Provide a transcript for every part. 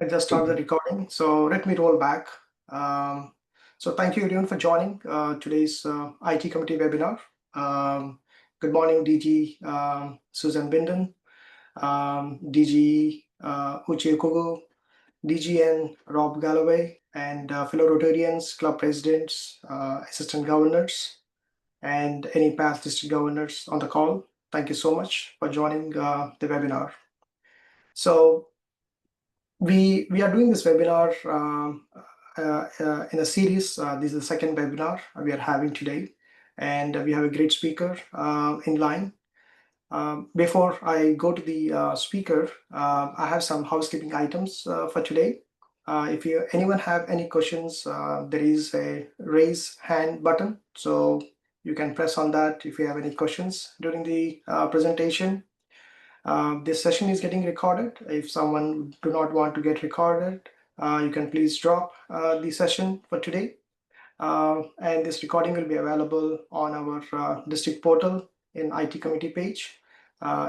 I just started the recording, so let me roll back. Um, so thank you everyone for joining today's IT Committee webinar. Good morning, DG Susan Binden, DG Uche Kugu, DGN Rob Galloway, and fellow Rotarians, club presidents, assistant governors, and any past district governors on the call. Thank you so much for joining the webinar. So we are doing this webinar in a series. This is the second webinar we are having today, and we have a great speaker in line. Before I go to the speaker, I have some housekeeping items for today. If anyone have any questions, there is a raise hand button, so you can press on that if you have any questions during the presentation. This session is getting recorded. If someone do not want to get recorded, you can please drop the session for today. And this recording will be available on our district portal in IT committee page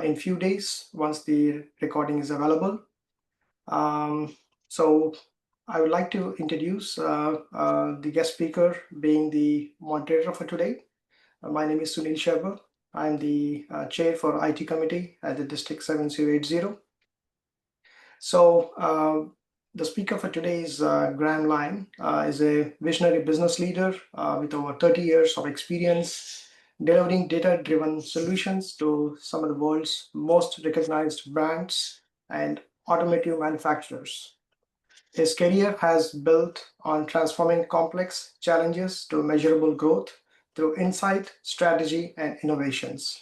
in few days once the recording is available. So I would like to introduce the guest speaker being the moderator for today. My name is Sunil Sharma. I'm the chair for IT committee at the district 7080. So the speaker for today is Graham Lyon, is a visionary business leader with over 30 years of experience delivering data-driven solutions to some of the world's most recognized brands and automotive manufacturers. His career has built on transforming complex challenges to measurable growth through insight, strategy, and innovations.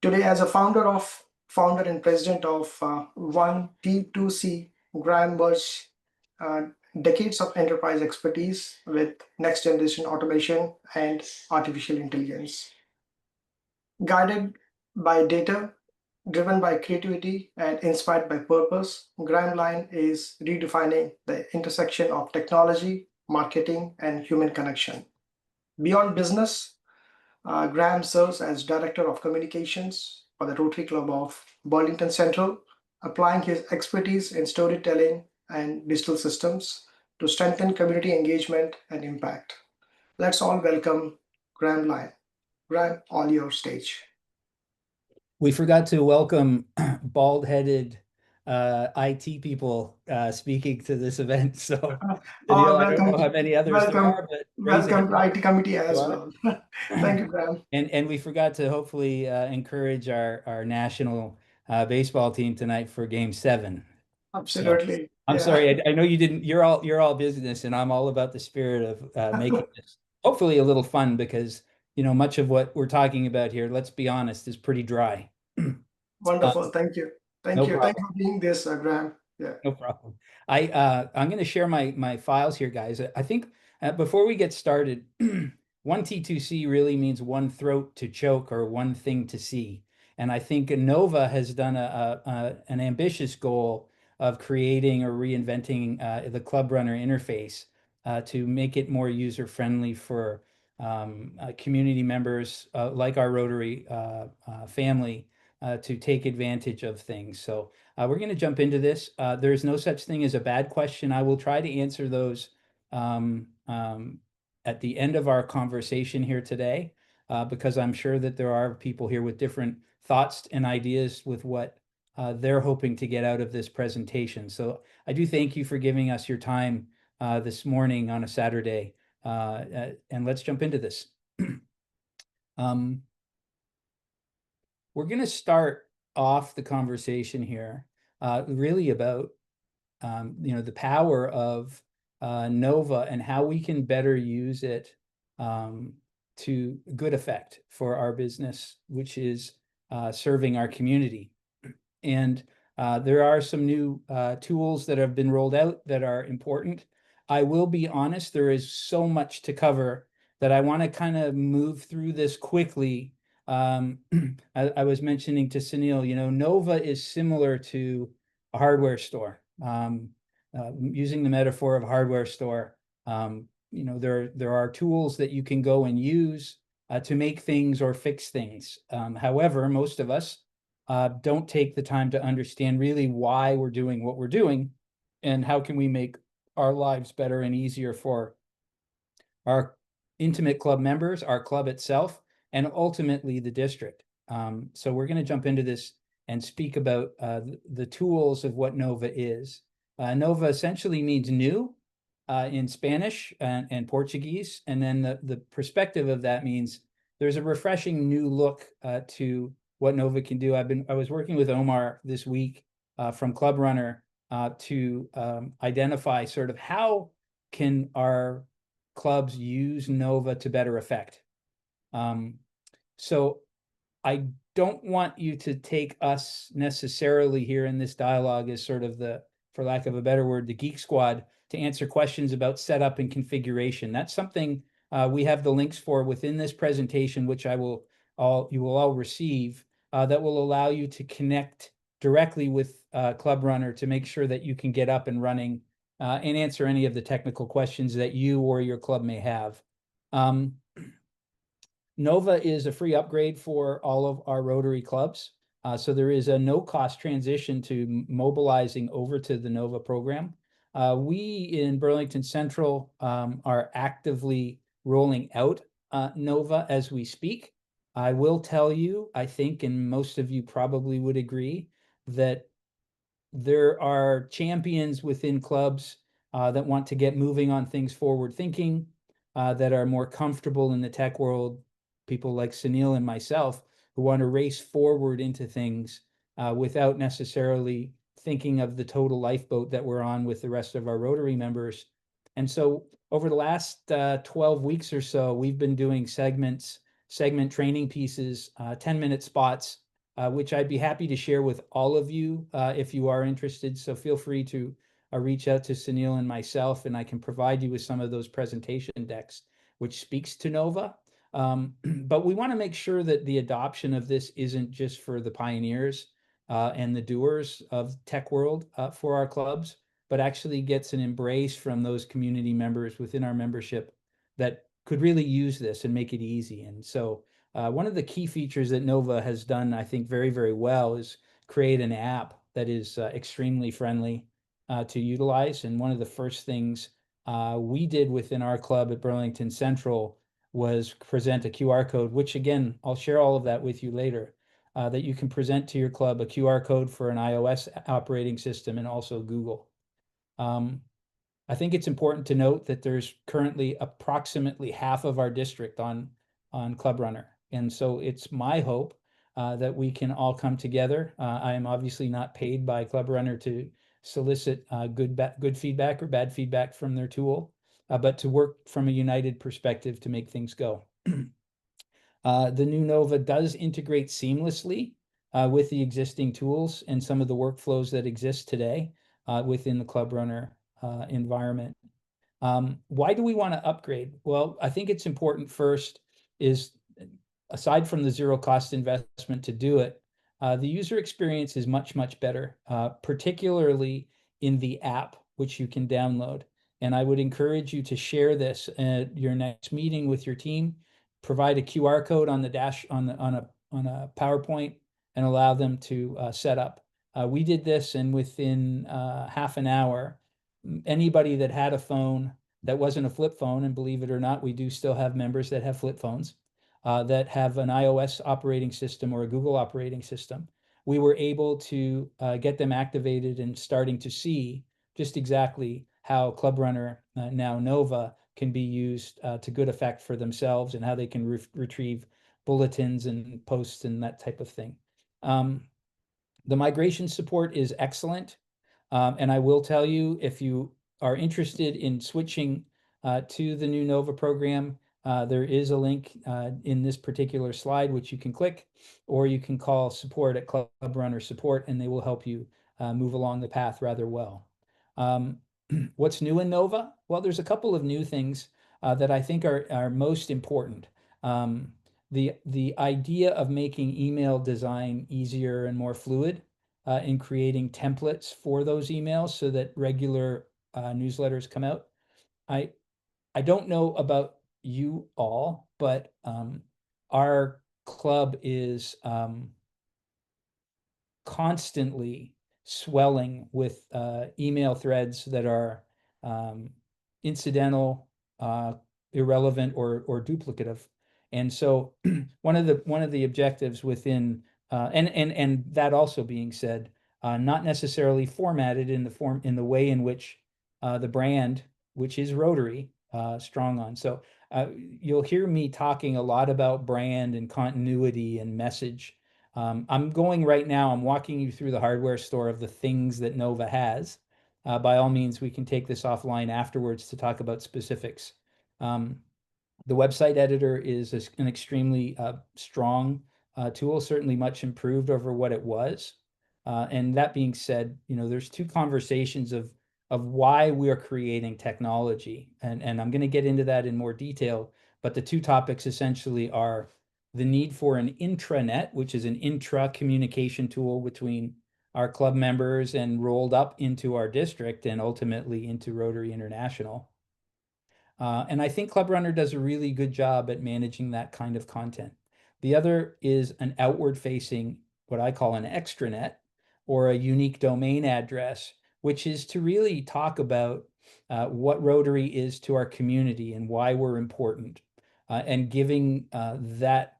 Today, as a founder and president of One T2C, Graham merged uh, decades of enterprise expertise with next generation automation and artificial intelligence. Guided by data, driven by creativity, and inspired by purpose, Graham Line is redefining the intersection of technology, marketing, and human connection. Beyond business, Graham serves as Director of Communications for the Rotary Club of Burlington Central, applying his expertise in storytelling and digital systems to strengthen community engagement and impact. Let's all welcome Graham Lyon. Graham, all your stage. We forgot to welcome bald-headed IT people speaking to this event. So, Danielle, I don't know how many others there are, but welcome to IT committee as well. Thank you, Graham. And we forgot to hopefully encourage our national baseball team tonight for Game 7. Absolutely. So, I'm sorry, I know you didn't. You're all business, and I'm all about the spirit of making this hopefully a little fun because much of what we're talking about here, let's be honest, is pretty dry. Wonderful. Thank you. No Thank you problem. for being this, Graham. Yeah. No problem. I'm going to share my files here, guys. I think before we get started, one T2C really means one throat to choke or one thing to see. And I think Nova has done an ambitious goal of creating or reinventing the ClubRunner interface to make it more user-friendly for community members like our Rotary family to take advantage of things. So we're going to jump into this. There's no such thing as a bad question. I will try to answer those at the end of our conversation here today, because I'm sure that there are people here with different thoughts and ideas with what they're hoping to get out of this presentation. So I do thank you for giving us your time this morning on a Saturday, and let's jump into this. We're going to start off the conversation here really about the power of Nova and how we can better use it to good effect for our business, which is serving our community. And there are some new tools that have been rolled out that are important. I will be honest, there is so much to cover that I want to kind of move through this quickly. I was mentioning to Sunil, Nova is similar to a hardware store. Using the metaphor of a hardware store, there are tools that you can go and use to make things or fix things. However, most of us don't take the time to understand really why we're doing what we're doing and how can we make our lives better and easier for our intimate club members, our club itself, and ultimately the district. So we're going to jump into this and speak about the tools of what Nova is. Nova essentially means new in Spanish and Portuguese. And then the perspective of that means there's a refreshing new look to what Nova can do. I was working with Omar this week from ClubRunner to identify sort of how can our clubs use Nova to better effect. So I don't want you to take us necessarily here in this dialogue as sort of the, for lack of a better word, the geek squad to answer questions about setup and configuration. That's something we have the links for within this presentation, which you will all receive, that will allow you to connect directly with ClubRunner to make sure that you can get up and running and answer any of the technical questions that you or your club may have. Nova is a free upgrade for all of our Rotary clubs. So there is a no-cost transition to mobilizing over to the Nova program. We in Burlington Central are actively rolling out Nova as we speak. I will tell you, I think, and most of you probably would agree, that there are champions within clubs that want to get moving on things forward thinking, that are more comfortable in the tech world, people like Sunil and myself, who want to race forward into things without necessarily thinking of the total lifeboat that we're on with the rest of our Rotary members. And so over the last 12 weeks or so, we've been doing segment training pieces, 10-minute spots, which I'd be happy to share with all of you if you are interested. So feel free to reach out to Sunil and myself, and I can provide you with some of those presentation decks, which speaks to Nova. But we want to make sure that the adoption of this isn't just for the pioneers and the doers of tech world for our clubs, but actually gets an embrace from those community members within our membership that could really use this and make it easy. And so one of the key features that Nova has done, I think, very, very well is create an app that is extremely friendly to utilize. And one of the first things we did within our club at Burlington Central was present a QR code, which again, I'll share all of that with you later, that you can present to your club a QR code for an iOS operating system and also Google. I think it's important to note that there's currently approximately half of our district on ClubRunner. And so it's my hope that we can all come together. I am obviously not paid by ClubRunner to solicit good feedback or bad feedback from their tool, but to work from a united perspective to make things go. The new Nova does integrate seamlessly with the existing tools and some of the workflows that exist today within the ClubRunner environment. Why do we want to upgrade? Well, I think it's important first is, aside from the zero cost investment to do it, the user experience is much, much better, particularly in the app, which you can download. And I would encourage you to share this at your next meeting with your team, provide a QR code on the dash on a PowerPoint and allow them to set up. We did this, and within half an hour, anybody that had a phone that wasn't a flip phone, and believe it or not, we do still have members that have flip phones, that have an iOS operating system or a Google operating system, we were able to get them activated and starting to see just exactly how ClubRunner, now Nova, can be used to good effect for themselves and how they can retrieve bulletins and posts and that type of thing. The migration support is excellent. And I will tell you, if you are interested in switching to the new Nova program, there is a link in this particular slide, which you can click, or you can call support at ClubRunner support, and they will help you move along the path rather well. What's new in Nova? Well, there's a couple of new things that I think are most important. The idea of making email design easier and more fluid in creating templates for those emails so that regular newsletters come out. I don't know about you all, but our club is constantly swelling with email threads that are incidental, irrelevant, or duplicative. And so one of the objectives within and that also being said, not necessarily formatted in the way in which the brand, which is Rotary, strong on. So you'll hear me talking a lot about brand and continuity and message. I'm walking you through the hardware store of the things that Nova has. By all means, we can take this offline afterwards to talk about specifics. The website editor is an extremely strong tool, certainly much improved over what it was. And that being said, there's two conversations of why we are creating technology. And I'm going to get into that in more detail. But the two topics essentially are the need for an intranet, which is an intra-communication tool between our club members and rolled up into our district and ultimately into Rotary International. And I think ClubRunner does a really good job at managing that kind of content. The other is an outward-facing, what I call an extranet, or a unique domain address, which is to really talk about what Rotary is to our community and why we're important, and giving that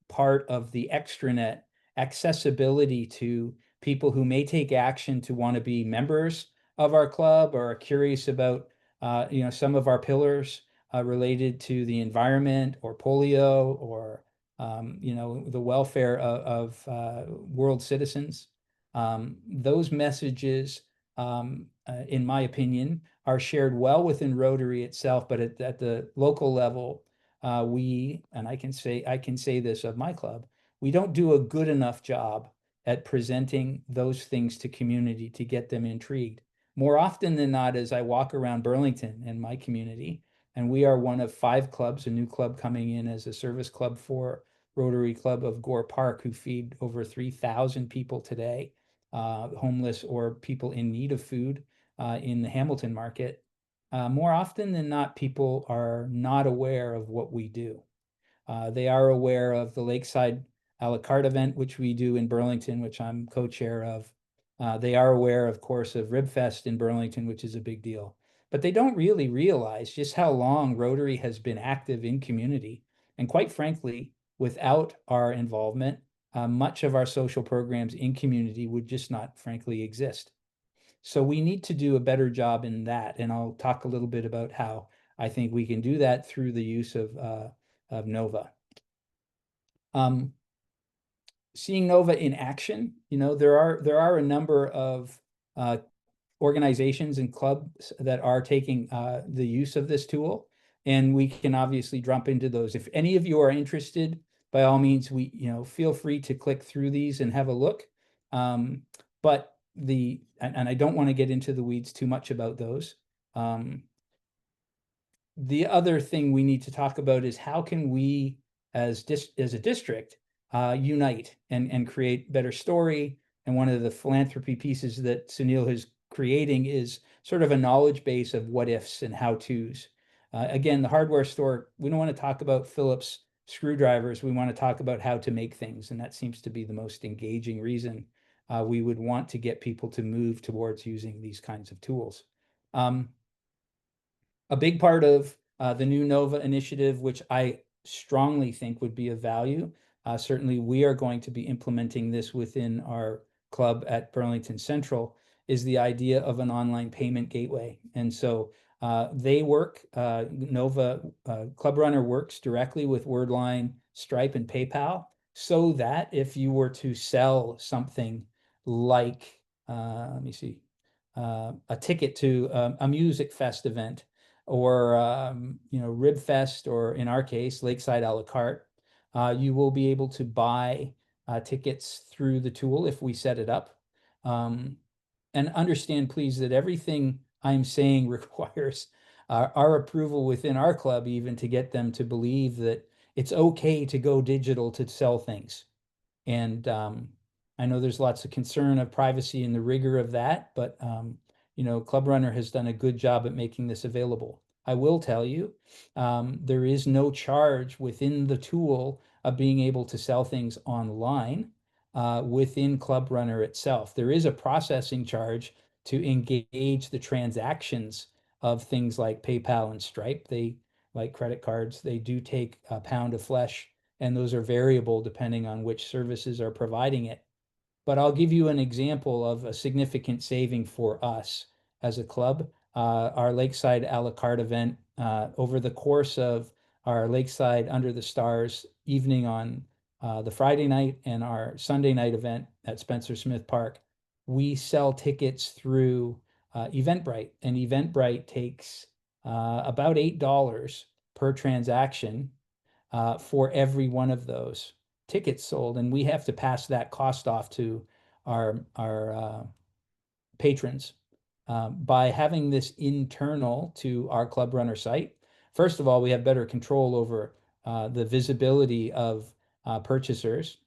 part of the extranet accessibility to people who may take action to want to be members of our club or are curious about some of our pillars related to the environment or polio or the welfare of world citizens. Those messages, in my opinion, are shared well within Rotary itself, but at the local level, and I can say this of my club, we don't do a good enough job at presenting those things to community to get them intrigued. More often than not, as I walk around Burlington and my community, and we are one of 5 clubs, a new club coming in as a service club for Rotary Club of Gore Park, who feed over 3,000 people today, homeless or people in need of food in the Hamilton market. More often than not, people are not aware of what we do. They are aware of the Lakeside a la carte event, which we do in Burlington, which I'm co-chair of. They are aware, of course, of Ribfest in Burlington, which is a big deal. But they don't really realize just how long Rotary has been active in community. And quite frankly, without our involvement, much of our social programs in community would just not, frankly, exist. So we need to do a better job in that. And I'll talk a little bit about how I think we can do that through the use of Nova. Seeing Nova in action, there are a number of organizations and clubs that are taking the use of this tool, and we can obviously jump into those. If any of you are interested, by all means, feel free to click through these and have a look. But I don't want to get into the weeds too much about those. The other thing we need to talk about is how can we, as a district, unite and create better story. And one of the philanthropy pieces that Sunil is creating is sort of a knowledge base of what ifs and how to's. Again, the hardware store, we don't want to talk about Phillips screwdrivers. We want to talk about how to make things. And that seems to be the most engaging reason we would want to get people to move towards using these kinds of tools. A big part of the new Nova initiative, which I strongly think would be of value, certainly we are going to be implementing this within our club at Burlington Central, is the idea of an online payment gateway. And so they work, Nova, ClubRunner works directly with Wordline, Stripe, and PayPal, so that if you were to sell something like, let me see, a ticket to a music fest event, or Ribfest, or in our case, Lakeside a la carte, you will be able to buy tickets through the tool if we set it up. And understand, please, that everything I'm saying requires our approval within our club, even to get them to believe that it's okay to go digital to sell things. And I know there's lots of concern of privacy and the rigor of that, but ClubRunner has done a good job at making this available. I will tell you, there is no charge within the tool of being able to sell things online. within ClubRunner itself. There is a processing charge to engage the transactions of things like PayPal and Stripe. They, like credit cards, they do take a pound of flesh, and those are variable depending on which services are providing it. But I'll give you an example of a significant saving for us as a club. Our Lakeside a la carte event, over the course of our Lakeside Under the Stars evening on the Friday night and our Sunday night event at Spencer Smith Park, we sell tickets through Eventbrite, and Eventbrite takes about $8 per transaction for every one of those tickets sold, and we have to pass that cost off to our patrons. By having this internal to our ClubRunner site, first of all, we have better control over the visibility of purchasers.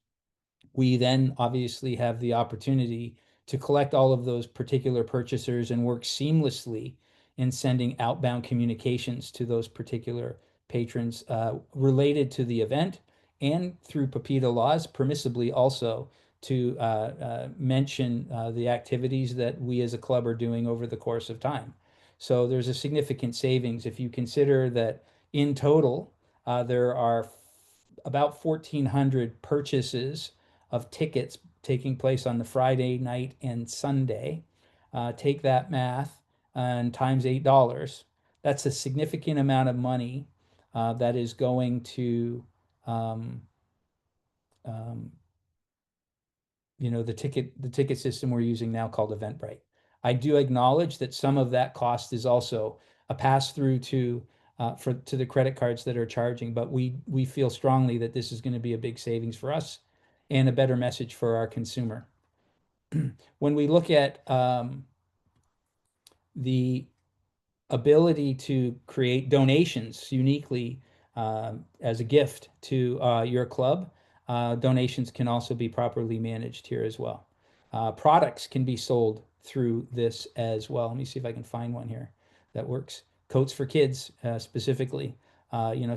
We then obviously have the opportunity to collect all of those particular purchasers and work seamlessly in sending outbound communications to those particular patrons related to the event, and through PEPITA laws, permissibly also to mention the activities that we as a club are doing over the course of time. So there's a significant savings if you consider that in total there are about 1,400 purchases of tickets taking place on the Friday night and Sunday. Take that math and times $8. That's a significant amount of money that is going to um, um, the ticket system we're using now called Eventbrite. I do acknowledge that some of that cost is also a pass through to the credit cards that are charging, but we feel strongly that this is going to be a big savings for us and a better message for our consumer. When we look at the ability to create donations uniquely as a gift to your club, donations can also be properly managed here as well. Products can be sold through this as well. Let me see if I can find one here that works. Coats for kids specifically,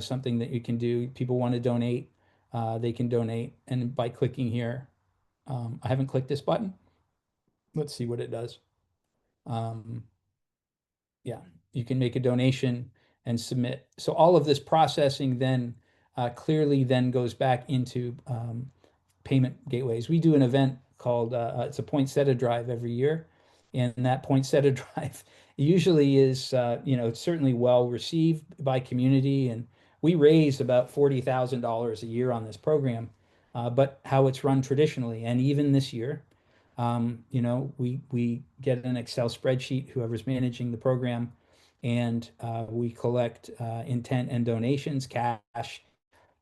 something that you can do. People want to donate, they can donate. And by clicking here, I haven't clicked this button. Let's see what it does. Um, yeah, you can make a donation and submit. So all of this processing then clearly then goes back into payment gateways. We do an event called it's a poinsettia drive every year, and that poinsettia drive usually is it's certainly well received by community, and we raise about $40,000 a year on this program. But how it's run traditionally, and even this year, we get an Excel spreadsheet, whoever's managing the program, and we collect intent and donations, cash,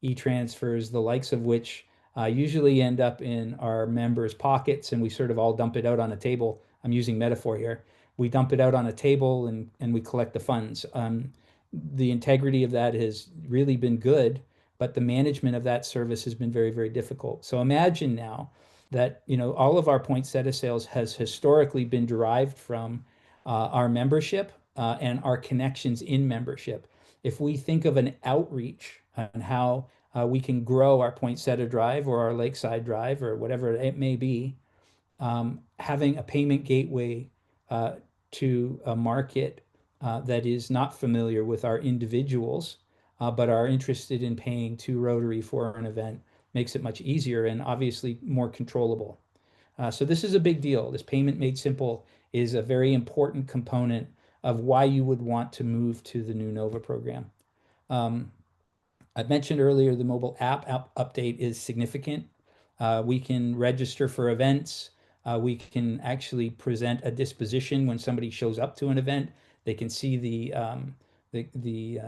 e-transfers, the likes of which usually end up in our members' pockets, and we sort of all dump it out on a table. I'm using metaphor here. We dump it out on a table and we collect the funds. The integrity of that has really been good, but the management of that service has been very, very difficult. So imagine now that all of our poinsettia sales has historically been derived from our membership and our connections in membership. If we think of an outreach on how we can grow our poinsettia drive or our lakeside drive or whatever it may be, having a payment gateway to a market that is not familiar with our individuals, but are interested in paying to Rotary for an event makes it much easier and obviously more controllable. So this is a big deal. This payment made simple is a very important component of why you would want to move to the new Nova program. Um, I mentioned earlier the mobile app update is significant. We can register for events. We can actually present a disposition when somebody shows up to an event. They can see the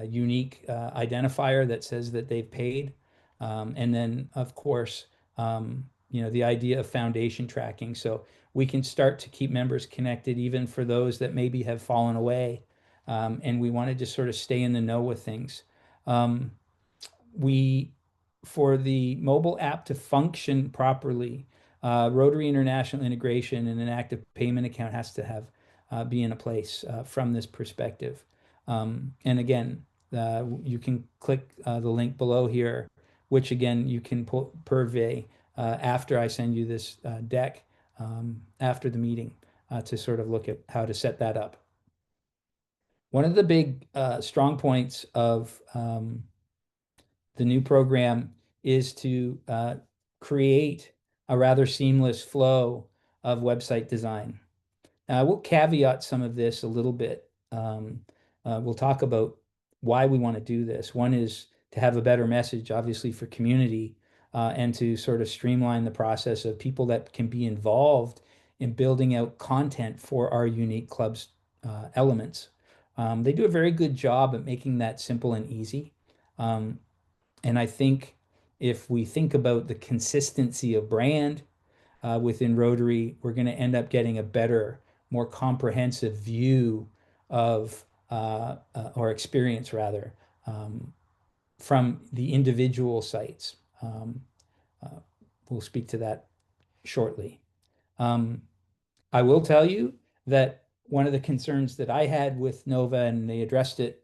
unique identifier that says that they've paid. And then, of course, the idea of foundation tracking. So we can start to keep members connected, even for those that maybe have fallen away. And we want to just sort of stay in the know with things. Um, we For the mobile app to function properly, Rotary International integration and an active payment account has to have be in a place from this perspective. And again, you can click the link below here, which again you can purvey after I send you this deck after the meeting to sort of look at how to set that up. One of the big strong points of the new program is to create a rather seamless flow of website design. We'll caveat some of this a little bit. We'll talk about why we want to do this. One is to have a better message, obviously, for community, and to sort of streamline the process of people that can be involved in building out content for our unique club's elements. They do a very good job at making that simple and easy. Um, and I think if we think about the consistency of brand within Rotary, we're going to end up getting a better, more comprehensive view of or experience rather from the individual sites. Uh, we'll speak to that shortly. Um, I will tell you that one of the concerns that I had with Nova, and they addressed it,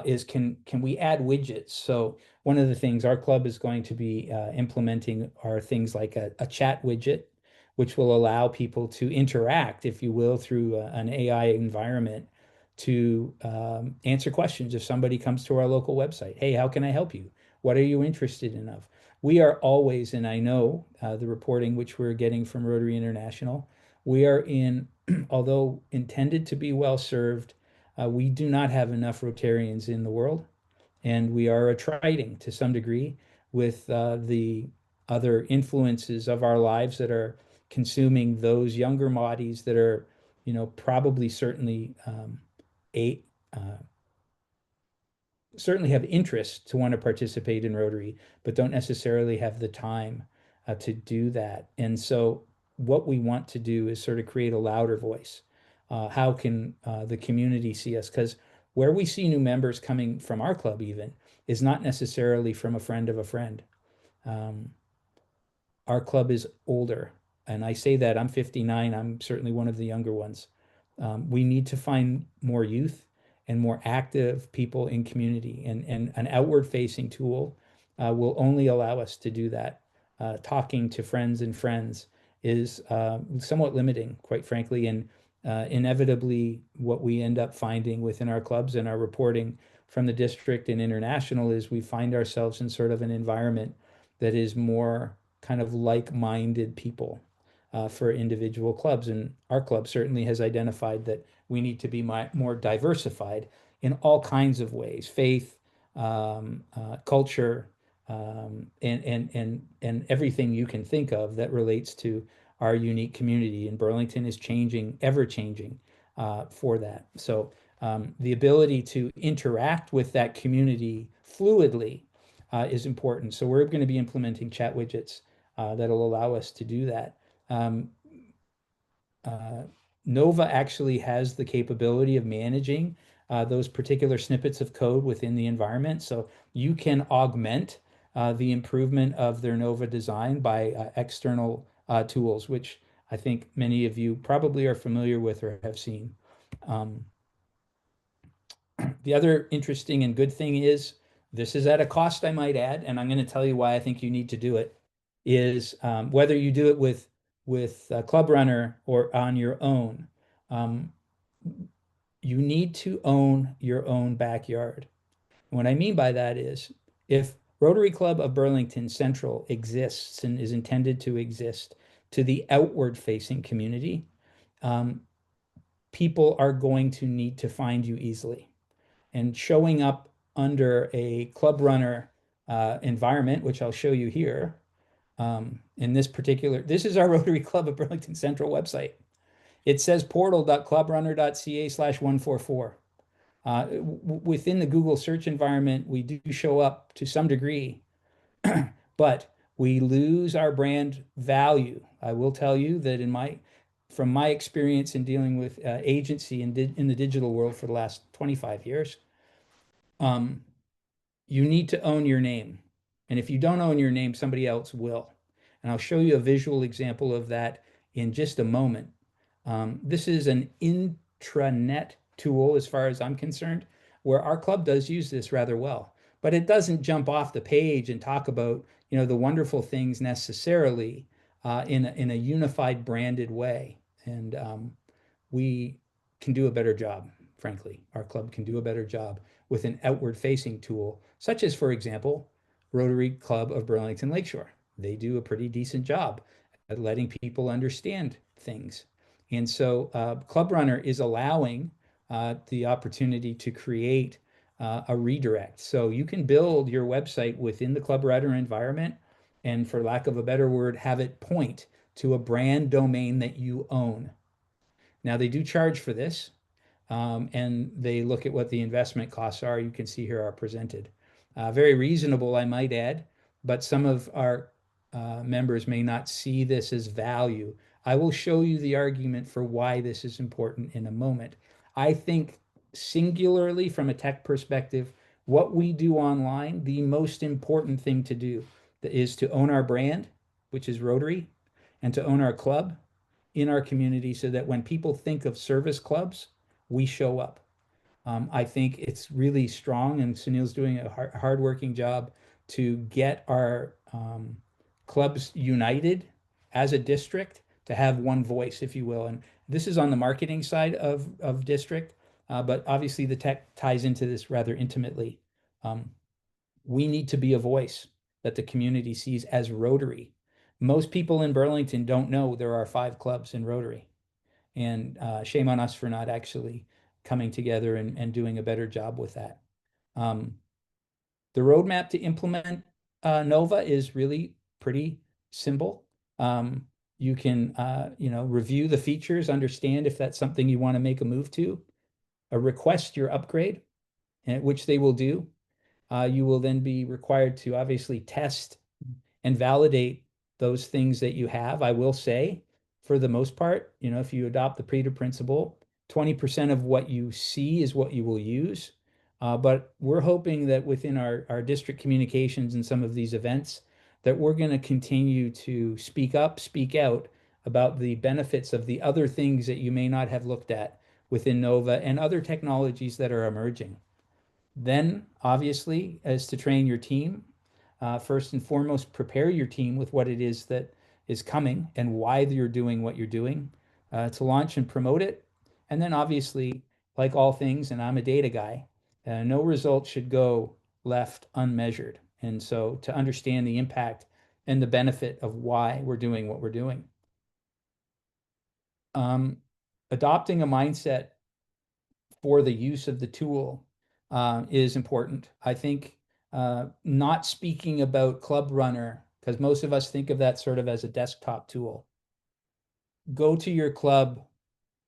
is can we add widgets? So one of the things our club is going to be implementing are things like a chat widget, which will allow people to interact, if you will, through an AI environment to answer questions if somebody comes to our local website. Hey, how can I help you? What are you interested in of? We are always, and I know the reporting which we're getting from Rotary International, we are in, although intended to be well served, we do not have enough Rotarians in the world, and we are attriting to some degree with the other influences of our lives that are consuming those younger Mahdi's that are, probably a certainly have interest to want to participate in Rotary, but don't necessarily have the time to do that. And so, what we want to do is sort of create a louder voice. How can the community see us? Because where we see new members coming from our club, even, is not necessarily from a friend of a friend. Um, our club is older. And I say that I'm 59, I'm certainly one of the younger ones. We need to find more youth and more active people in community, and an outward facing tool will only allow us to do that. Talking to friends and friends is somewhat limiting, quite frankly, and inevitably what we end up finding within our clubs and our reporting from the district and international is we find ourselves in sort of an environment that is more kind of like-minded people for individual clubs. And our club certainly has identified that we need to be more diversified in all kinds of ways, faith, culture, and everything you can think of that relates to our unique community. And Burlington is changing, ever changing for that. So the ability to interact with that community fluidly is important. So we're going to be implementing chat widgets that'll allow us to do that. Um, uh, Nova actually has the capability of managing those particular snippets of code within the environment. So you can augment the improvement of their Nova design by external tools, which I think many of you probably are familiar with or have seen. Um, the other interesting and good thing is this is at a cost, I might add, and I'm going to tell you why I think you need to do it, is whether you do it with ClubRunner or on your own, um, you need to own your own backyard. And what I mean by that is if Rotary Club of Burlington Central exists and is intended to exist to the outward facing community, um, people are going to need to find you easily. And showing up under a ClubRunner environment, which I'll show you here, in this particular, this is our Rotary Club of Burlington Central website. It says portal.clubrunner.ca/144. Within the Google search environment, we do show up to some degree, but we lose our brand value. I will tell you that from my experience in dealing with agency in the digital world for the last 25 years, um, you need to own your name. And if you don't own your name, somebody else will. And I'll show you a visual example of that in just a moment. This is an intranet tool, as far as I'm concerned, where our club does use this rather well. But it doesn't jump off the page and talk about, the wonderful things necessarily in a unified branded way. And we can do a better job, frankly. Our club can do a better job with an outward facing tool, such as, for example, Rotary Club of Burlington Lakeshore. They do a pretty decent job at letting people understand things. And so ClubRunner is allowing the opportunity to create a redirect. So you can build your website within the ClubRunner environment and, for lack of a better word, have it point to a brand domain that you own. Now, they do charge for this, and they look at what the investment costs are. You can see here are presented. Very reasonable, I might add, but some of our members may not see this as value. I will show you the argument for why this is important in a moment. I think singularly from a tech perspective, what we do online, the most important thing to do is to own our brand, which is Rotary, and to own our club in our community so that when people think of service clubs, we show up. I think it's really strong, and Sunil's doing a hardworking job to get our clubs united as a district to have one voice, if you will. And this is on the marketing side of district, but obviously the tech ties into this rather intimately. We need to be a voice that the community sees as Rotary. Most people in Burlington don't know there are 5 clubs in Rotary. And shame on us for not actually coming together and doing a better job with that. Um, the roadmap to implement Nova is really pretty simple. You can review the features, understand if that's something you want to make a move to, request your upgrade, which they will do. You will then be required to obviously test and validate those things that you have. I will say, for the most part, if you adopt the Pareto principle, 20% of what you see is what you will use. But we're hoping that within our district communications and some of these events, that we're going to continue to speak up, speak out about the benefits of the other things that you may not have looked at within Nova and other technologies that are emerging. Then, obviously, as to train your team, first and foremost, prepare your team with what it is that is coming and why you're doing what you're doing to launch and promote it. And then, obviously, like all things, and I'm a data guy, no result should go left unmeasured. And so, to understand the impact and the benefit of why we're doing what we're doing. Adopting a mindset for the use of the tool is important. I think not speaking about ClubRunner, because most of us think of that sort of as a desktop tool. Go to your club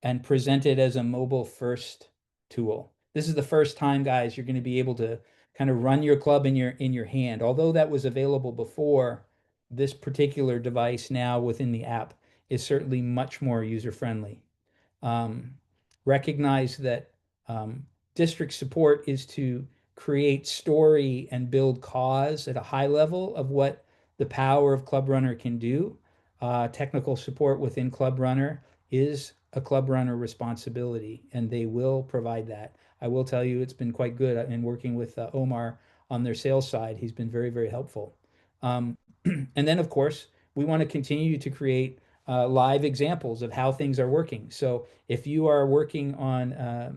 and present it as a mobile first tool. This is the first time, guys, you're going to be able to kind of run your club in your hand. Although that was available before, this particular device now within the app is certainly much more user friendly. Recognize that district support is to create story and build cause at a high level of what the power of ClubRunner can do. Technical support within ClubRunner is a ClubRunner responsibility, and they will provide that. I will tell you, it's been quite good in working with Omar on their sales side. He's been very, very helpful. And then, of course, we want to continue to create live examples of how things are working. So if you are working on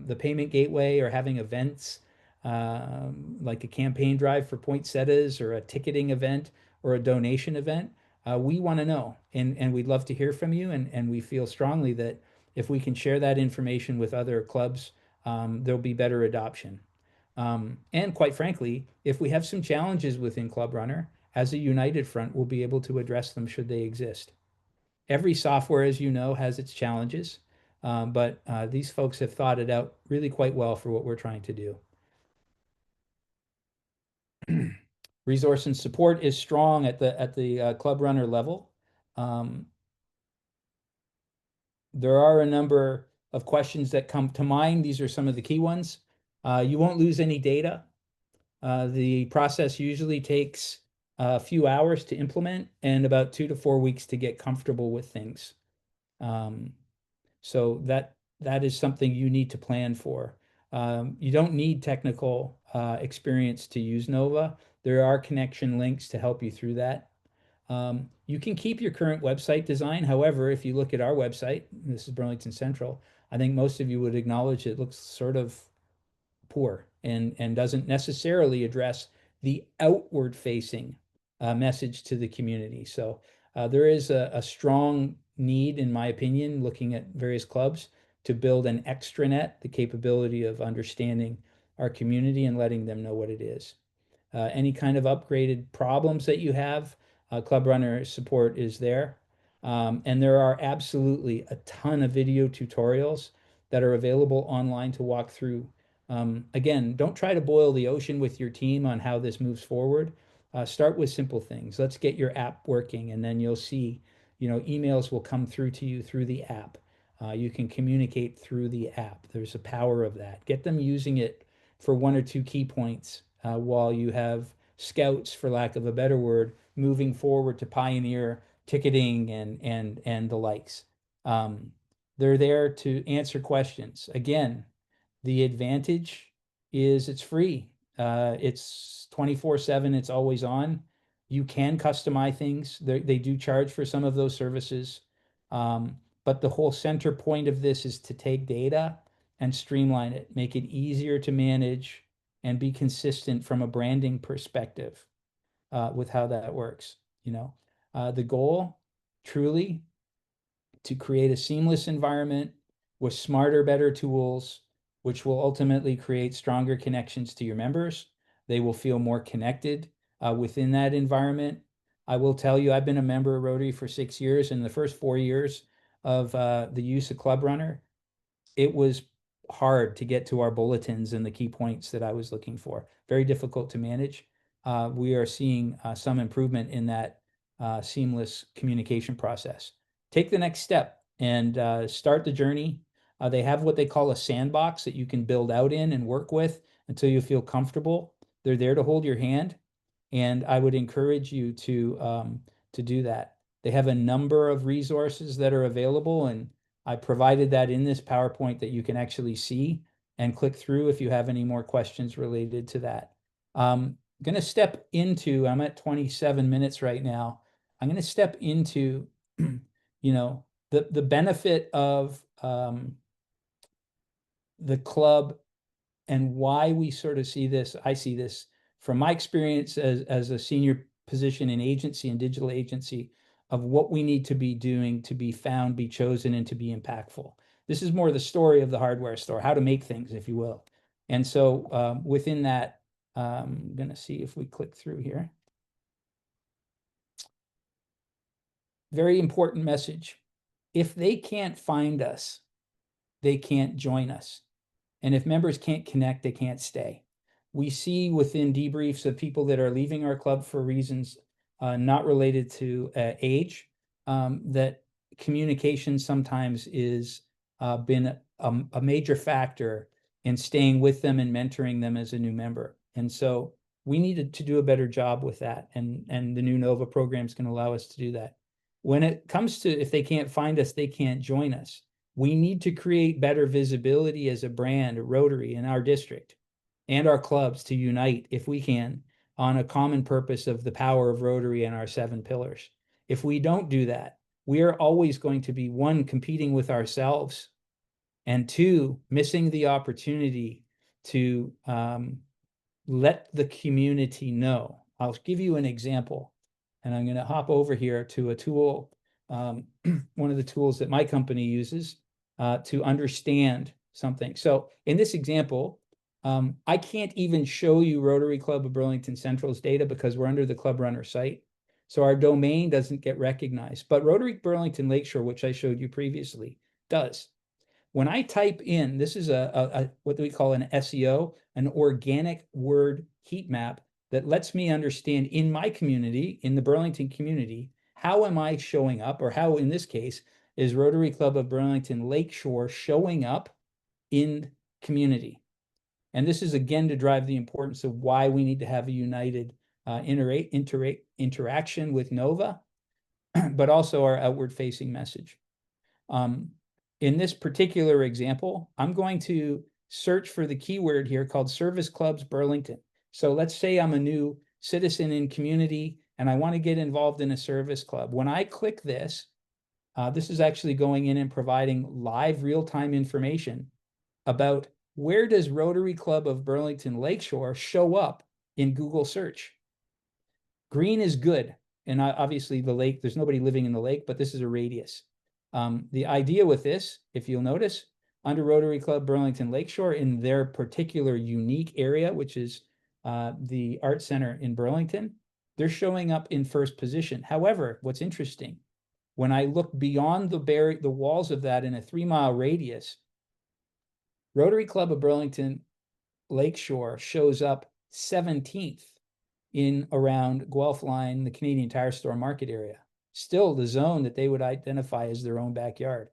the payment gateway or having events like a campaign drive for poinsettias or a ticketing event or a donation event, we want to know, and we'd love to hear from you. And we feel strongly that if we can share that information with other clubs, there'll be better adoption. And quite frankly, if we have some challenges within ClubRunner, as a united front, we'll be able to address them should they exist. Every software, as you know, has its challenges, but these folks have thought it out really quite well for what we're trying to do. Resource and support is strong at the ClubRunner level. There are a number of questions that come to mind. These are some of the key ones. You won't lose any data. The process usually takes a few hours to implement and about 2 to 4 weeks to get comfortable with things. So that is something you need to plan for. You don't need technical experience to use Nova. There are connection links to help you through that. You can keep your current website design. However, if you look at our website, this is Burlington Central, I think most of you would acknowledge it looks sort of poor and doesn't necessarily address the outward facing message to the community. So there is a strong need, in my opinion, looking at various clubs to build an extranet, the capability of understanding our community and letting them know what it is. Any kind of upgraded problems that you have, ClubRunner support is there. And there are absolutely a ton of video tutorials that are available online to walk through. Again, don't try to boil the ocean with your team on how this moves forward. Start with simple things. Let's get your app working, and then you'll see, emails will come through to you through the app. You can communicate through the app. There's a power of that. Get them using it for one or two key points while you have scouts, for lack of a better word, moving forward to pioneer ticketing and the likes. They're there to answer questions. Again, the advantage is it's free. It's 24/7. It's always on. You can customize things. They do charge for some of those services. But the whole center point of this is to take data and streamline it, make it easier to manage, and be consistent from a branding perspective with how that works. The goal truly to create a seamless environment with smarter, better tools, which will ultimately create stronger connections to your members. They will feel more connected within that environment. I will tell you, I've been a member of Rotary for 6 years. In the first 4 years of the use of ClubRunner, it was hard to get to our bulletins and the key points that I was looking for. Very difficult to manage. We are seeing some improvement in that seamless communication process. Take the next step and start the journey. They have what they call a sandbox that you can build out in and work with until you feel comfortable. They're there to hold your hand, and I would encourage you to do that. They have a number of resources that are available, and I provided that in this PowerPoint that you can actually see and click through if you have any more questions related to that. I'm going to step into, I'm at 27 minutes right now. I'm going to step into, the benefit of the club and why we sort of see this. I see this from my experience as a senior position in agency and digital agency of what we need to be doing to be found, be chosen, and to be impactful. This is more the story of the hardware store, how to make things, if you will. And so within that, I'm going to see if we click through here. Very important message. If they can't find us, they can't join us. And if members can't connect, they can't stay. We see within debriefs of people that are leaving our club for reasons not related to age, that communication sometimes is been a major factor in staying with them and mentoring them as a new member. And so we needed to do a better job with that. And the new NOVA program is going to allow us to do that. When it comes to if they can't find us, they can't join us. We need to create better visibility as a brand, a Rotary in our district and our clubs to unite, if we can, on a common purpose of the power of Rotary and our 7 pillars. If we don't do that, we are always going to be, one, competing with ourselves, and two, missing the opportunity to let the community know. I'll give you an example, and I'm going to hop over here to a tool, one of the tools that my company uses to understand something. So in this example, I can't even show you Rotary Club of Burlington Central's data because we're under the ClubRunner site. So our domain doesn't get recognized, but Rotary Burlington Lakeshore, which I showed you previously, does. When I type in, this is what we call an SEO, an organic word heat map that lets me understand in my community, in the Burlington community, how am I showing up, or how, in this case, is Rotary Club of Burlington Lakeshore showing up in community. And this is, again, to drive the importance of why we need to have a united interaction with NOVA, but also our outward-facing message. In this particular example, I'm going to search for the keyword here called Service Clubs Burlington. So let's say I'm a new citizen in community, and I want to get involved in a service club. When I click this, this is actually going in and providing live real-time information about where does Rotary Club of Burlington Lakeshore show up in Google search. Green is good. And obviously the lake, there's nobody living in the lake, but this is a radius. The idea with this, if you'll notice, under Rotary Club Burlington Lakeshore in their particular unique area, which is the Art Center in Burlington, they're showing up in first position. However, what's interesting, when I look beyond the walls of that in a 3-mile radius, Rotary Club of Burlington Lakeshore shows up 17th in around Guelph Line, the Canadian Tire Store market area. Still the zone that they would identify as their own backyard.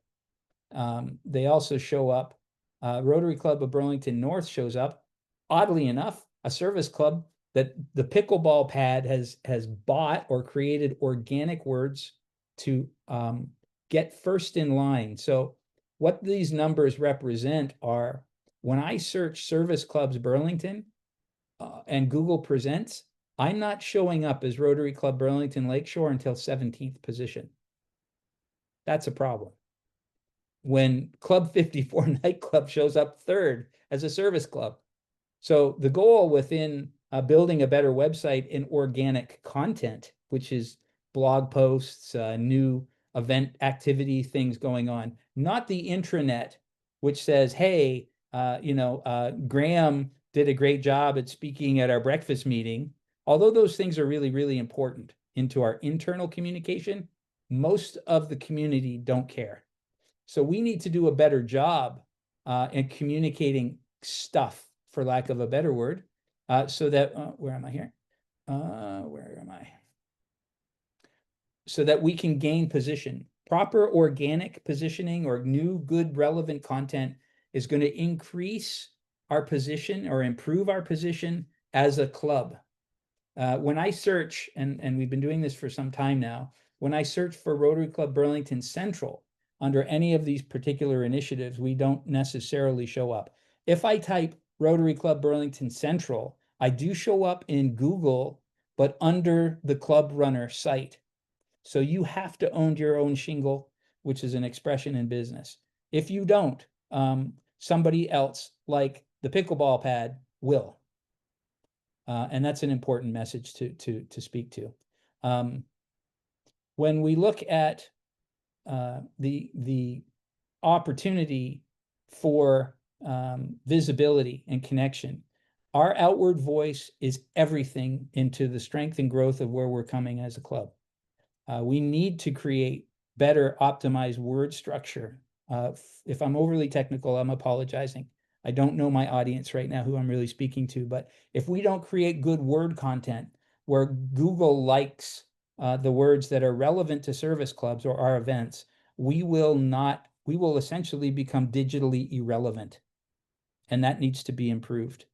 They also show up, Rotary Club of Burlington North shows up, oddly enough, a service club that the pickleball pad has bought or created organic words to get first in line. So what these numbers represent are, when I search Service Clubs Burlington and Google presents, I'm not showing up as Rotary Club Burlington Lakeshore until 17th position. That's a problem. When Club 54 Nightclub shows up third as a service club. So the goal within building a better website in organic content, which is blog posts, new event activity, things going on, not the intranet, which says, hey, Graham did a great job at speaking at our breakfast meeting. Although those things are really, really important into our internal communication, most of the community don't care. So we need to do a better job in communicating stuff, for lack of a better word, so that, where am I here? Where am I? So that we can gain position. Proper organic positioning or new, good, relevant content is going to increase our position or improve our position as a club. When I search, and we've been doing this for some time now, when I search for Rotary Club Burlington Central under any of these particular initiatives, we don't necessarily show up. If I type Rotary Club Burlington Central, I do show up in Google, but under the ClubRunner site. So you have to own your own shingle, which is an expression in business. If you don't, somebody else like the pickleball pad will. And that's an important message to speak to. When we look at the opportunity for visibility and connection, our outward voice is everything into the strength and growth of where we're coming as a club. We need to create better optimized word structure. If I'm overly technical, I'm apologizing. I don't know my audience right now who I'm really speaking to, but if we don't create good word content where Google likes the words that are relevant to service clubs or our events, we will essentially become digitally irrelevant. And that needs to be improved.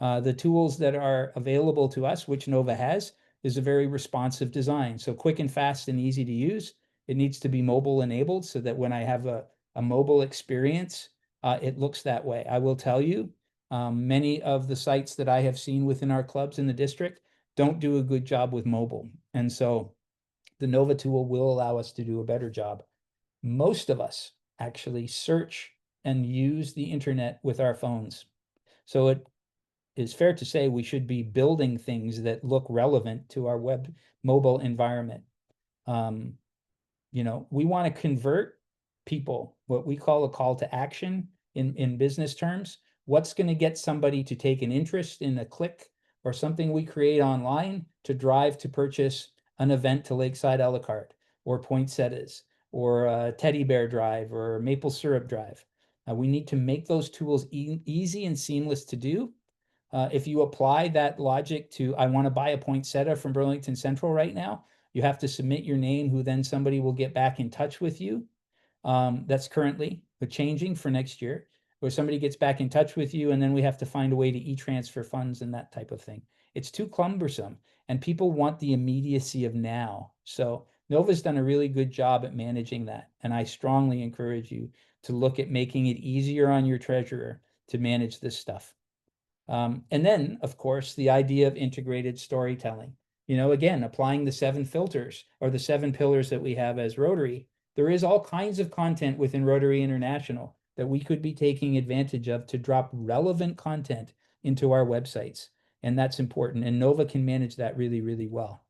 The tools that are available to us, which Nova has, is a very responsive design. So quick and fast and easy to use. It needs to be mobile enabled so that when I have a mobile experience, it looks that way. I will tell you, many of the sites that I have seen within our clubs in the district don't do a good job with mobile. And so the Nova tool will allow us to do a better job. Most of us actually search and use the internet with our phones. So it is fair to say we should be building things that look relevant to our web mobile environment. We want to convert people, what we call a call to action in business terms. What's going to get somebody to take an interest in a click or something we create online to drive to purchase an event to Lakeside a la carte or poinsettias or teddy bear drive or maple syrup drive. We need to make those tools easy and seamless to do. If you apply that logic to, I want to buy a poinsettia from Burlington Central right now, you have to submit your name, who then somebody will get back in touch with you. That's currently changing for next year, where somebody gets back in touch with you, and then we have to find a way to e-transfer funds and that type of thing. It's too cumbersome, and people want the immediacy of now. So Nova's done a really good job at managing that, and I strongly encourage you to look at making it easier on your treasurer to manage this stuff. And then, of course, the idea of integrated storytelling. Again, applying the 7 filters or the 7 pillars that we have as Rotary, there is all kinds of content within Rotary International that we could be taking advantage of to drop relevant content into our websites. And that's important. And Nova can manage that really, really well.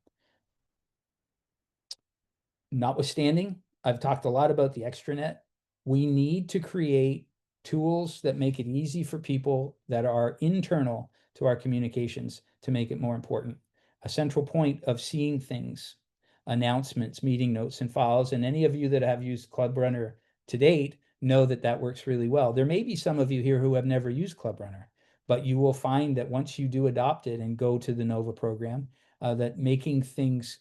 Notwithstanding, I've talked a lot about the extranet. We need to create tools that make it easy for people that are internal to our communications to make it more important. A central point of seeing things, announcements, meeting notes, and files, and any of you that have used ClubRunner to date know that that works really well. There may be some of you here who have never used ClubRunner, but you will find that once you do adopt it and go to the Nova program, that making things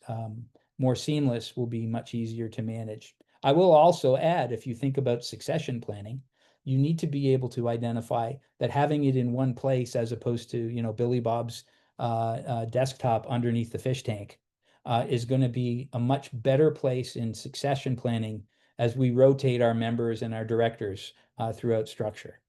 more seamless will be much easier to manage. I will also add, if you think about succession planning, you need to be able to identify that having it in one place as opposed to, Billy Bob's desktop underneath the fish tank is going to be a much better place in succession planning as we rotate our members and our directors throughout structure.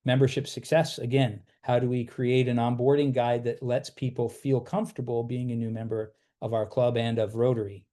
Membership success, again, how do we create an onboarding guide that lets people feel comfortable being a new member of our club and of Rotary?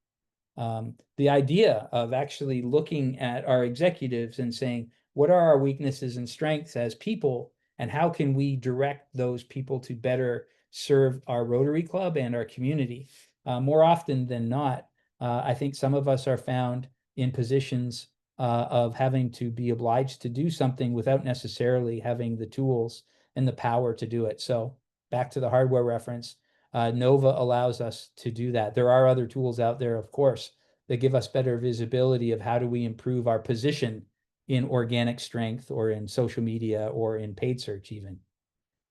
The idea of actually looking at our executives and saying, what are our weaknesses and strengths as people, and how can we direct those people to better serve our Rotary Club and our community? More often than not, I think some of us are found in positions of having to be obliged to do something without necessarily having the tools and the power to do it. So back to the hardware reference, Nova allows us to do that. There are other tools out there, of course, that give us better visibility of how do we improve our position in organic strength or in social media or in paid search even.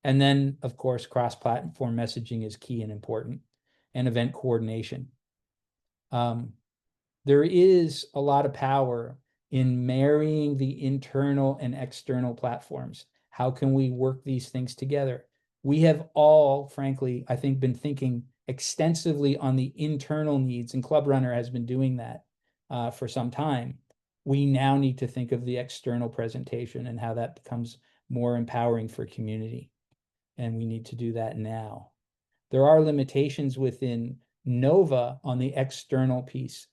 And then, of course, cross-platform messaging is key and important, and event coordination. There is a lot of power in marrying the internal and external platforms. How can we work these things together? We have all, frankly, I think, been thinking extensively on the internal needs, and ClubRunner has been doing that for some time. We now need to think of the external presentation and how that becomes more empowering for community. And we need to do that now. There are limitations within Nova on the external piece.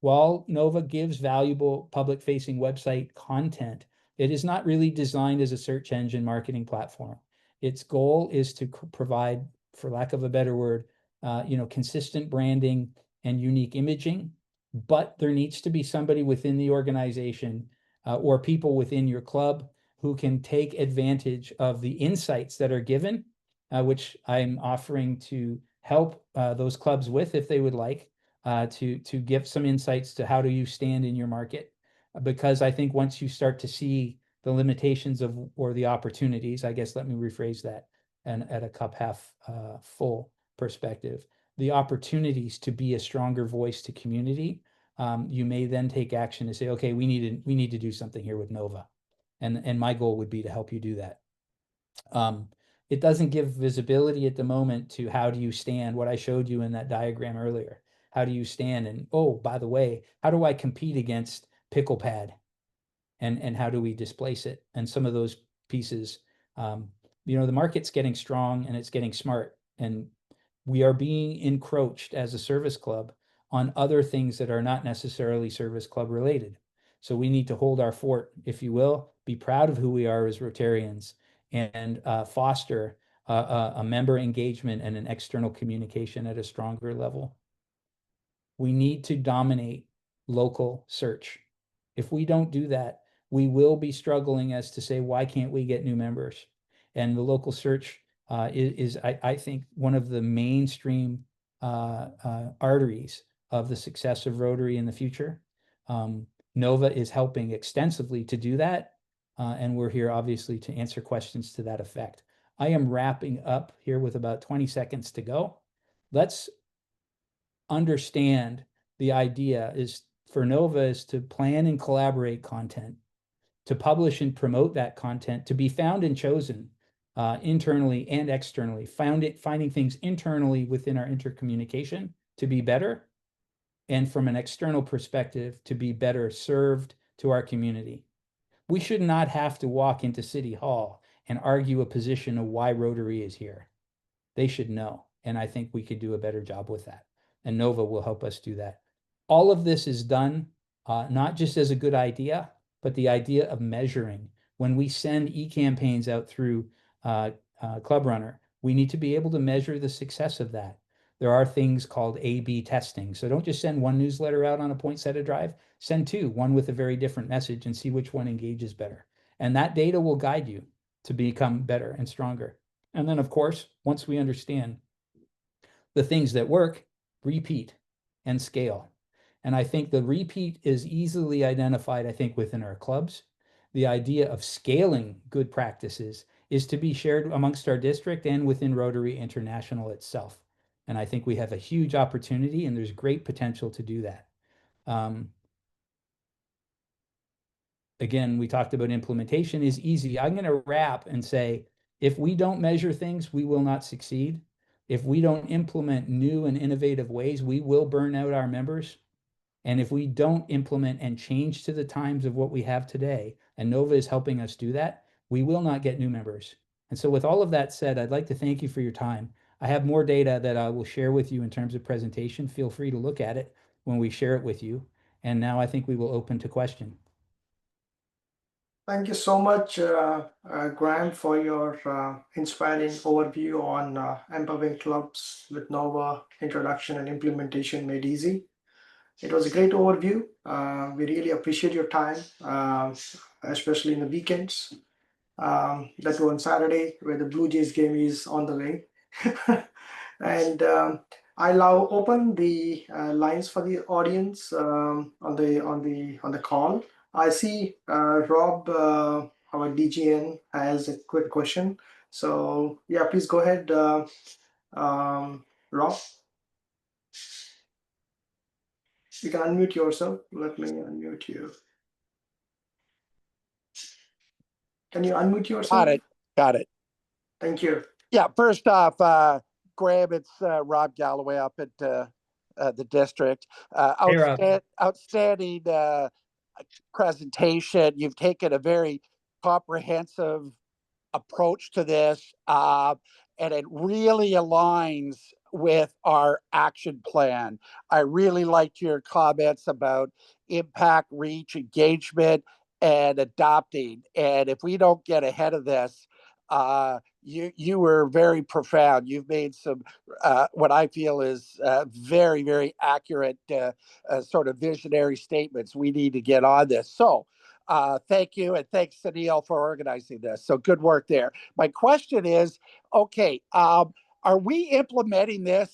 While Nova gives valuable public-facing website content, it is not really designed as a search engine marketing platform. Its goal is to provide, for lack of a better word, consistent branding and unique imaging, but there needs to be somebody within the organization or people within your club who can take advantage of the insights that are given, which I'm offering to help those clubs with if they would like, to give some insights to how do you stand in your market. Because I think once you start to see the limitations of, or the opportunities, I guess, let me rephrase that, and at a cup half full perspective, the opportunities to be a stronger voice to community, you may then take action to say, okay, we need to do something here with Nova. And my goal would be to help you do that. It doesn't give visibility at the moment to how do you stand, what I showed you in that diagram earlier. How do you stand? And oh, by the way, how do I compete against PicklePad? And how do we displace it? And some of those pieces, the market's getting strong and it's getting smart. And we are being encroached as a service club on other things that are not necessarily service club related. So we need to hold our fort, if you will, be proud of who we are as Rotarians, and foster a member engagement and an external communication at a stronger level. We need to dominate local search. If we don't do that, we will be struggling as to say, why can't we get new members? And the local search is I think, one of the mainstream arteries of the success of Rotary in the future. Nova is helping extensively to do that, and we're here obviously to answer questions to that effect. I am wrapping up here with about 20 seconds to go. Let's understand the idea is for Nova is to plan and collaborate content, to publish and promote that content, to be found and chosen internally and externally, finding things internally within our intercommunication to be better, and from an external perspective to be better served to our community. We should not have to walk into City Hall and argue a position of why Rotary is here. They should know. And I think we could do a better job with that. And Nova will help us do that. All of this is done not just as a good idea, but the idea of measuring. When we send e-campaigns out through ClubRunner, we need to be able to measure the success of that. There are things called A/B testing. So don't just send one newsletter out on a poinsettia drive, send two, one with a very different message and see which one engages better. And that data will guide you to become better and stronger. And then, of course, once we understand the things that work, repeat and scale. And I think the repeat is easily identified, I think, within our clubs. The idea of scaling good practices is to be shared amongst our district and within Rotary International itself. And I think we have a huge opportunity and there's great potential to do that. Um, again, we talked about implementation is easy. I'm going to wrap and say, if we don't measure things, we will not succeed. If we don't implement new and innovative ways, we will burn out our members. And if we don't implement and change to the times of what we have today, and Nova is helping us do that, we will not get new members. And so with all of that said, I'd like to thank you for your time. I have more data that I will share with you in terms of presentation. Feel free to look at it when we share it with you. And now I think we will open to question. Thank you so much, Graham, for your inspiring overview on empowering clubs with Nova introduction and implementation made easy. It was a great overview. We really appreciate your time, especially in the weekends. That on Saturday, where the Blue Jays game is on the way. And I'll now open the lines for the audience on the call. I see Rob, our DGN, has a quick question. So yeah, please go ahead, Rob. You can unmute yourself. Let me unmute you. Can you unmute yourself? Got it. Got it. Thank you. Yeah. First off, Graham, it's Rob Galloway up at the district. Hey, Rob. Outstanding presentation. You've taken a very comprehensive approach to this, and it really aligns with our action plan. I really liked your comments about impact, reach, engagement, and adopting. And if we don't get ahead of this, you were very profound. You've made some what I feel is very, very accurate sort of visionary statements. We need to get on this. So thank you, and thanks, Sunil, for organizing this. So good work there. My question is, okay, are we implementing this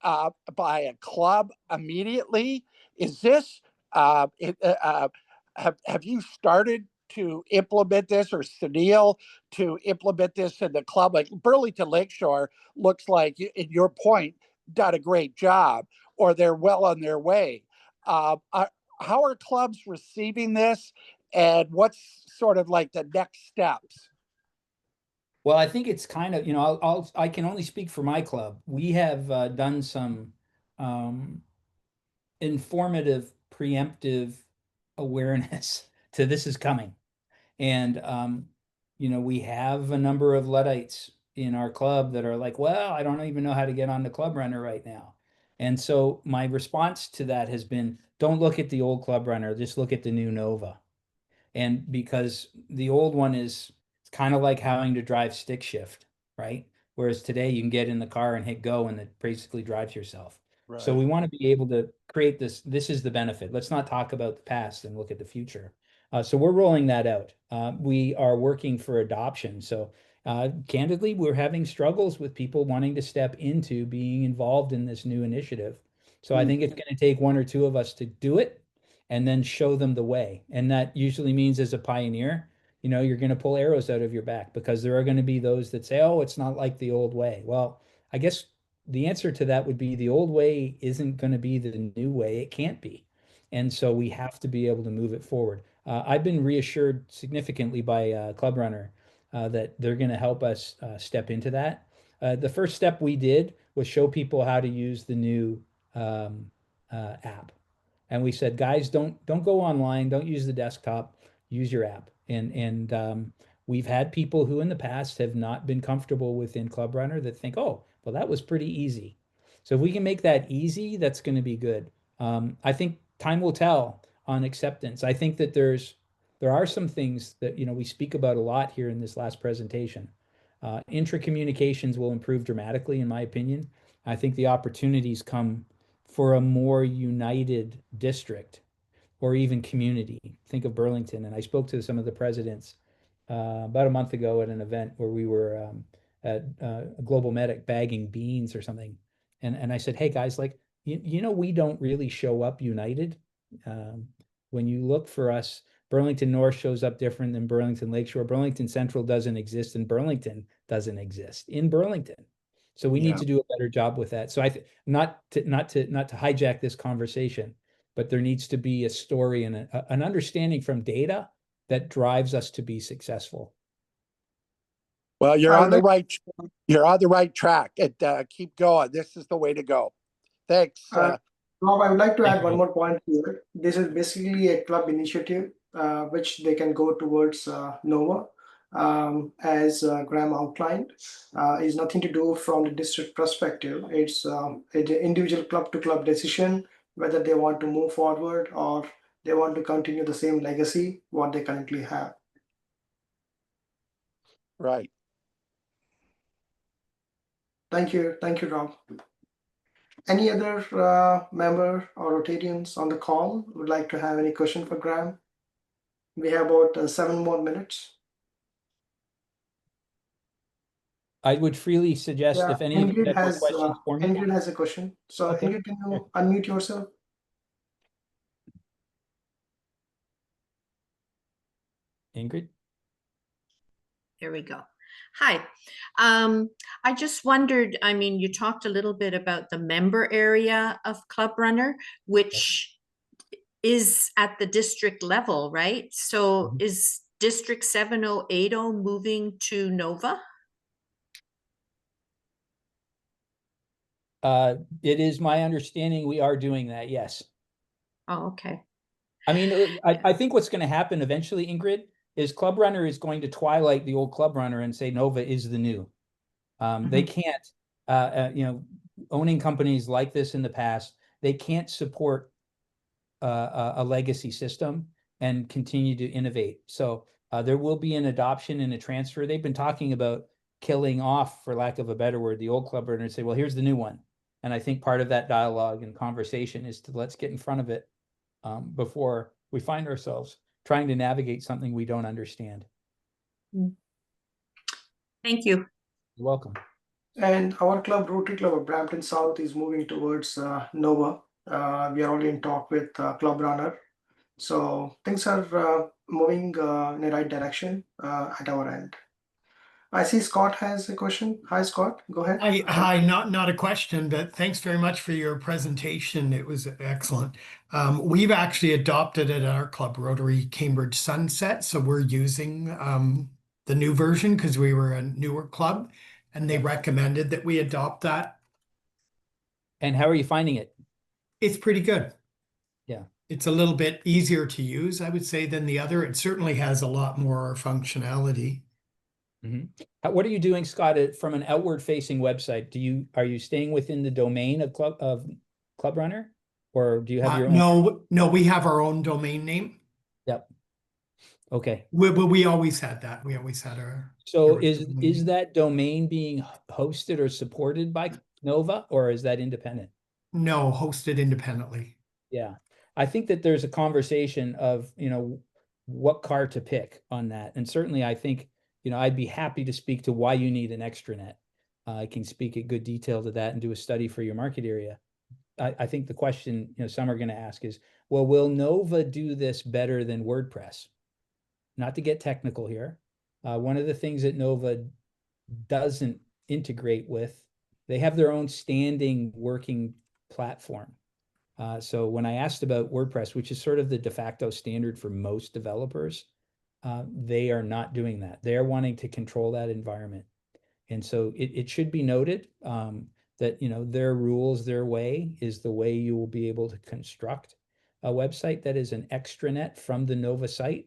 by a club immediately? Is this, have you started to implement this, or Sunil to implement this in the club? Like Burlington Lakeshore looks like, in your point, done a great job, or they're well on their way. How are clubs receiving this, and what's sort of like the next steps? Well, I think it's kind of, I can only speak for my club. We have done some informative, preemptive awareness to this is coming. And, we have a number of Luddites in our club that are like, well, I don't even know how to get on the ClubRunner right now. And so my response to that has been, don't look at the old ClubRunner, just look at the new Nova. And because the old one is, it's kind of like having to drive stick shift, right? Whereas today you can get in the car and hit go and it basically drives yourself. Right. So we want to be able to create this. This is the benefit. Let's not talk about the past and look at the future. So we're rolling that out. We are working for adoption. So candidly, we're having struggles with people wanting to step into being involved in this new initiative. So I think it's going to take one or two of us to do it and then show them the way. And that usually means, as a pioneer, you're going to pull arrows out of your back, because there are going to be those that say, oh, it's not like the old way. Well, I guess the answer to that would be the old way isn't going to be the new way. It can't be. And so we have to be able to move it forward. I've been reassured significantly by ClubRunner that they're going to help us step into that. The first step we did was show people how to use the new app. And we said, guys, don't go online, don't use the desktop, use your app. And we've had people who in the past have not been comfortable within ClubRunner that think, oh, well, that was pretty easy. So if we can make that easy, that's going to be good. I think time will tell on acceptance. I think that there are some things that we speak about a lot here in this last presentation. Intra-communications will improve dramatically, in my opinion. I think the opportunities come for a more united district or even community. Think of Burlington. And I spoke to some of the presidents about a month ago at an event where we were at a Global Medic bagging beans or something. And I said, hey guys, like, we don't really show up united. When you look for us, Burlington North shows up different than Burlington Lakeshore. Burlington Central doesn't exist, and Burlington doesn't exist in Burlington. So we need to do a better job with that. So I not to hijack this conversation, but there needs to be a story and an understanding from data that drives us to be successful. Well, you're on the right track. Keep going. This is the way to go. Thanks. Rob, I would like to add one more point here. This is basically a club initiative, which they can go towards NOVA, as Graham outlined. Is nothing to do from the district perspective. It's an individual club-to-club decision whether they want to move forward or they want to continue the same legacy what they currently have. Right. Thank you, Rob. Any other member or Rotarians on the call would like to have any question for Graham? We have about 7 more minutes. I would freely suggest if any of you have questions for me. Ingrid has a question. So okay. Ingrid, can you unmute yourself? Ingrid? There we go. Hi. I just wondered, I mean, you talked a little bit about the member area of ClubRunner, which is at the district level, right? So is District 7080 moving to NOVA? It is my understanding we are doing that, yes. Oh, okay. I mean, I think what's going to happen eventually, Ingrid, is ClubRunner is going to twilight the old ClubRunner and say Nova is the new. They can't, owning companies like this in the past, they can't support a legacy system and continue to innovate. So there will be an adoption and a transfer. They've been talking about killing off, for lack of a better word, the old ClubRunner and say, well, here's the new one. And I think part of that dialogue and conversation is to let's get in front of it before we find ourselves trying to navigate something we don't understand. Thank you. You're welcome. And our club, Rotary Club of Brampton South, is moving towards NOVA. We are already in talk with ClubRunner. So things are moving in the right direction at our end. I see Scott has a question. Hi, Scott. Go ahead. Hi. Not a question, but thanks very much for your presentation. It was excellent. We've actually adopted it at our club, Rotary Cambridge Sunset. So we're using the new version because we were a newer club, and they recommended that we adopt that. And how are you finding it? It's pretty good. Yeah. It's a little bit easier to use, I would say, than the other. It certainly has a lot more functionality. What are you doing, Scott, from an outward-facing website? Are you staying within the domain of ClubRunner, or do you have your own? No, we have our own domain name. Yep. Okay. We always had that. We always had our. So is that domain being hosted or supported by Nova, or is that independent? No, hosted independently. Yeah, I think that there's a conversation of what car to pick on that, and certainly I think. I'd be happy to speak to why you need an extranet. I can speak in good detail to that and do a study for your market area. I think the question, some are going to ask is, well, will Nova do this better than WordPress? Not to get technical here. One of the things that Nova doesn't integrate with, they have their own standing working platform. So when I asked about WordPress, which is sort of the de facto standard for most developers, they are not doing that. They're wanting to control that environment. And so it should be noted that, their rules, their way is the way you will be able to construct a website that is an extranet from the Nova site.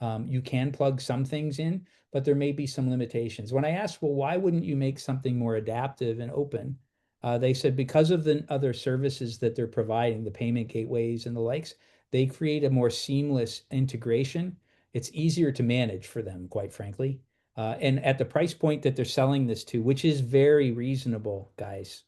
You can plug some things in, but there may be some limitations. When I asked, well, why wouldn't you make something more adaptive and open? They said because of the other services that they're providing, the payment gateways and the likes, they create a more seamless integration. It's easier to manage for them, quite frankly. And at the price point that they're selling this to, which is very reasonable, guys,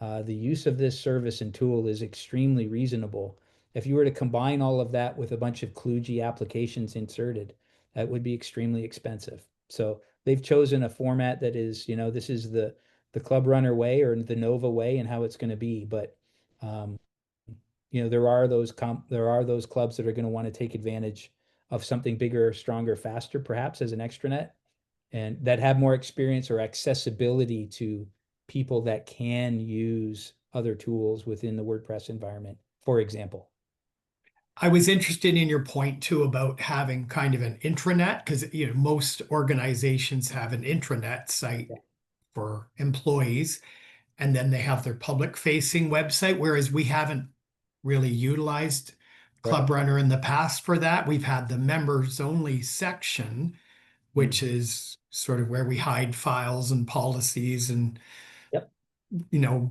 the use of this service and tool is extremely reasonable. If you were to combine all of that with a bunch of kludgy applications inserted, that would be extremely expensive. So they've chosen a format that is, this is the ClubRunner way or the Nova way and how it's going to be. But there are those clubs that are going to want to take advantage of something bigger, stronger, faster, perhaps as an extranet, and that have more experience or accessibility to people that can use other tools within the WordPress environment, for example. I was interested in your point too about having kind of an intranet, because most organizations have an intranet site for employees, and then they have their public facing website, whereas we haven't really utilized ClubRunner in the past for that. We've had the members only section, which is sort of where we hide files and policies and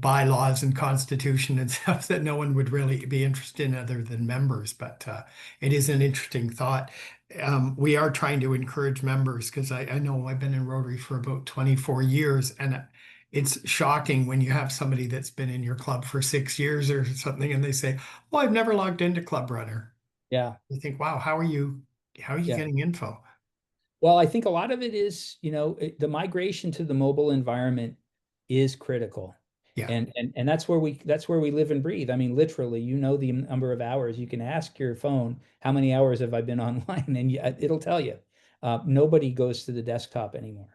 bylaws and constitution and stuff that no one would really be interested in other than members. But it is an interesting thought. We are trying to encourage members, because I know I've been in Rotary for about 24 years, and it's shocking when you have somebody that's been in your club for 6 years or something, and they say, "Well, I've never logged into ClubRunner." Yeah. You think, wow, how are you getting info? Well, I think a lot of it is, the migration to the mobile environment is critical. Yeah. And that's where we live and breathe. I mean, literally, the number of hours. You can ask your phone, how many hours have I been online? And it'll tell you. Nobody goes to the desktop anymore.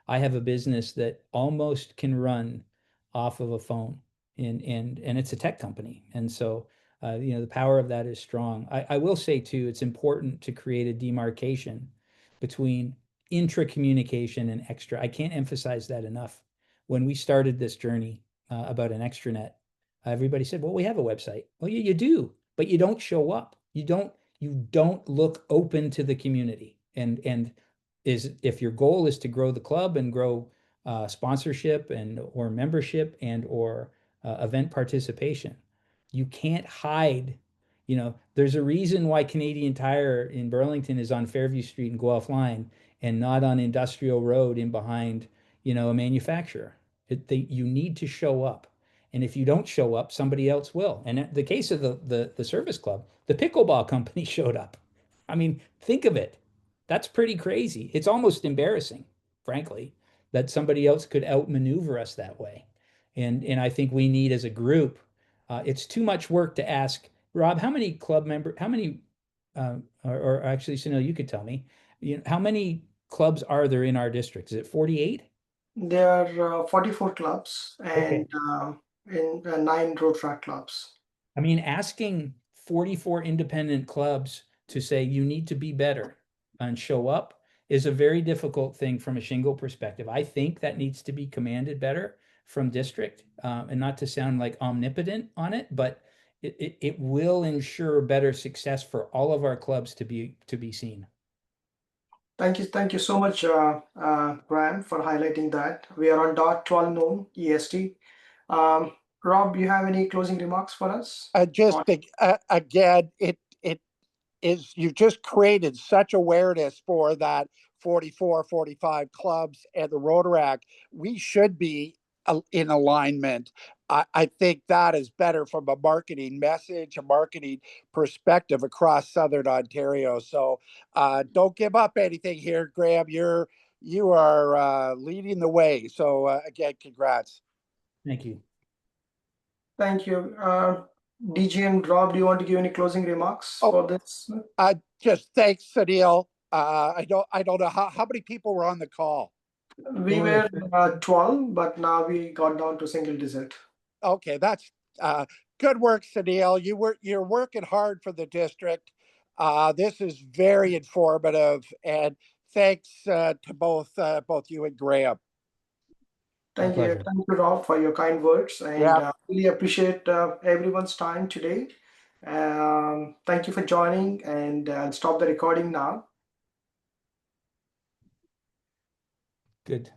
I have a business that almost can run off of a phone, and it's a tech company. And so, the power of that is strong. I will say too, it's important to create a demarcation between intra-communication and extra. I can't emphasize that enough. When we started this journey about an extranet, everybody said, well, we have a website. Well, you do, but you don't show up. You don't look open to the community. And if your goal is to grow the club and grow sponsorship or membership or event participation, you can't hide. There's a reason why Canadian Tire in Burlington is on Fairview Street and Guelph Line and not on Industrial Road in behind, a manufacturer. You need to show up. And if you don't show up, somebody else will. And in the case of the service club, the pickleball company showed up. I mean, think of it. That's pretty crazy. It's almost embarrassing, frankly, that somebody else could outmaneuver us that way. And I think we need as a group, it's too much work to ask, Rob, how many or actually, Sunil, you could tell me, how many clubs are there in our district? Is it 48? There are 44 clubs and in 9 road track clubs. I mean, asking 44 independent clubs to say you need to be better and show up is a very difficult thing from a shingle perspective. I think that needs to be commanded better from district, and not to sound like omnipotent on it, but it will ensure better success for all of our clubs to be seen. Thank you so much, Graham, for highlighting that. We are on dot 12 noon EST. Rob, you have any closing remarks for us? Again, it is, you just created such awareness for that 44, 45 clubs and the Rotaract. We should be in alignment. I think that is better from a marketing message, a marketing perspective across Southern Ontario. So don't give up anything here, Graham. You are leading the way. So again, congrats. Thank you. Thank you. DG and Rob, do you want to give any closing remarks for this? Just thanks, Sunil. I don't know how many people were on the call. We were 12, but now we got down to single digit. Okay, that's good work, Sunil. You're working hard for the district. This is very informative, and thanks to both you and Graham. Thank you, Rob, for your kind words, and really appreciate everyone's time today. Thank you for joining, and I'll stop the recording now. Good.